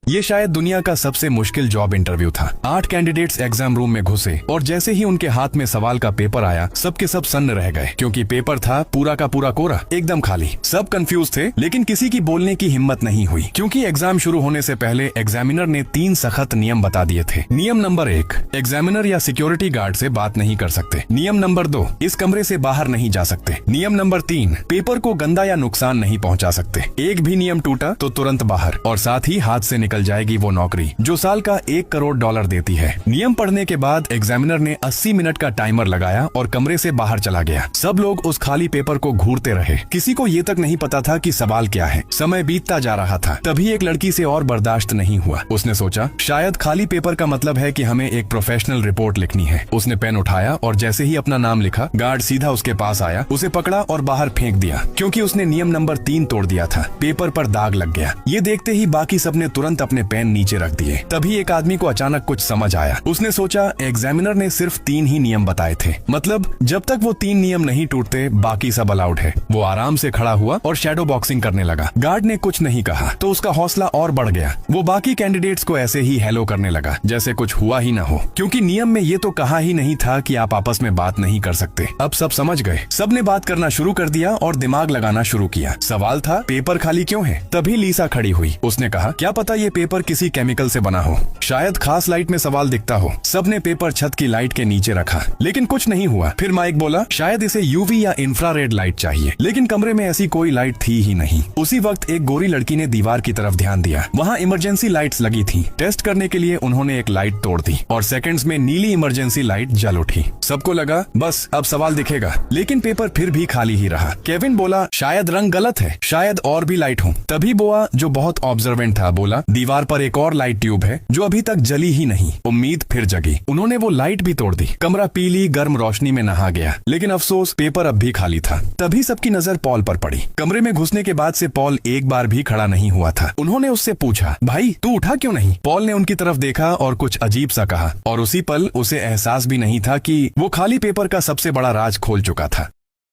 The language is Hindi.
ये शायद दुनिया का सबसे मुश्किल जॉब इंटरव्यू था। 8 कैंडिडेट्स एग्जाम रूम में घुसे और जैसे ही उनके हाथ में सवाल का पेपर आया, सबके सब सन्न रह गए, क्योंकि पेपर था पूरा का पूरा कोरा, एकदम खाली। सब कंफ्यूज थे, लेकिन किसी की बोलने की हिम्मत नहीं हुई, क्योंकि एग्जाम शुरू होने से पहले एग्जामिनर ने 3 सख्त नियम बता दिए थे। नियम नंबर 1, एग्जामिनर या सिक्योरिटी गार्ड से बात नहीं कर सकते। नियम नंबर 2, इस कमरे से बाहर नहीं जा सकते। नियम नंबर 3, पेपर को गंदा या नुकसान नहीं पहुंचा सकते। एक भी नियम टूटा तो तुरंत बाहर, और साथ ही हाथ से निकल जाएगी वो नौकरी जो साल का $1 करोड़ देती है। नियम पढ़ने के बाद एग्जामिनर ने 80 मिनट का टाइमर लगाया और कमरे से बाहर चला गया। सब लोग उस खाली पेपर को घूरते रहे। किसी को ये तक नहीं पता था कि सवाल क्या है। समय बीतता जा रहा था। तभी एक लड़की से और बर्दाश्त नहीं हुआ। उसने सोचा, शायद खाली पेपर का मतलब है कि हमें एक प्रोफेशनल रिपोर्ट लिखनी है। उसने पेन उठाया और जैसे ही अपना नाम लिखा, गार्ड सीधा उसके पास आया, उसे पकड़ा और बाहर फेंक दिया, क्योंकि उसने नियम नंबर 3 तोड़ दिया था। पेपर पर दाग लग गया। ये देखते ही बाकी सबने तुरंत अपने पेन नीचे रख दिए। तभी एक आदमी को अचानक कुछ समझ आया। उसने सोचा, एग्जामिनर ने सिर्फ 3 ही नियम बताए थे, मतलब जब तक वो 3 नियम नहीं टूटते बाकी सब अलाउड है। वो आराम से खड़ा हुआ और शैडो बॉक्सिंग करने लगा। गार्ड ने कुछ नहीं कहा तो उसका हौसला और बढ़ गया। वो बाकी कैंडिडेट्स को ऐसे ही हेलो करने लगा जैसे कुछ हुआ ही ना हो, क्योंकि नियम में ये तो कहा ही नहीं था कि आप आपस में बात नहीं कर सकते। अब सब समझ गए। सबने बात करना शुरू कर दिया और दिमाग लगाना शुरू किया। सवाल था, पेपर खाली क्यों है? तभी लीसा खड़ी हुई। उसने कहा, क्या पता ये पेपर किसी केमिकल से बना हो, शायद खास लाइट में सवाल दिखता हो। सबने पेपर छत की लाइट के नीचे रखा, लेकिन कुछ नहीं हुआ। फिर माइक बोला, शायद इसे यूवी या इंफ्रारेड लाइट चाहिए, लेकिन कमरे में ऐसी कोई लाइट थी ही नहीं। उसी वक्त एक गोरी लड़की ने दीवार की तरफ ध्यान दिया। वहाँ इमरजेंसी लाइट्स लगी थी। टेस्ट करने के लिए उन्होंने एक लाइट तोड़ दी और सेकंड्स में नीली इमरजेंसी लाइट जल उठी। सबको लगा बस अब सवाल दिखेगा, लेकिन पेपर फिर भी खाली ही रहा। केविन बोला, शायद रंग गलत है, शायद और भी लाइट हो। तभी बोआ, जो बहुत ऑब्जर्वेंट था, बोला, दीवार पर एक और लाइट ट्यूब है जो अभी तक जली ही नहीं। उम्मीद फिर जगी। उन्होंने वो लाइट भी तोड़ दी। कमरा पीली गर्म रोशनी में नहा गया, लेकिन अफसोस पेपर अब भी खाली था। तभी सबकी नजर पॉल पर पड़ी। कमरे में घुसने के बाद से पॉल एक बार भी खड़ा नहीं हुआ था। उन्होंने उससे पूछा, भाई तू उठा क्यों नहीं? पॉल ने उनकी तरफ देखा और कुछ अजीब सा कहा, और उसी पल उसे एहसास भी नहीं था कि वो खाली पेपर का सबसे बड़ा राज खोल चुका था।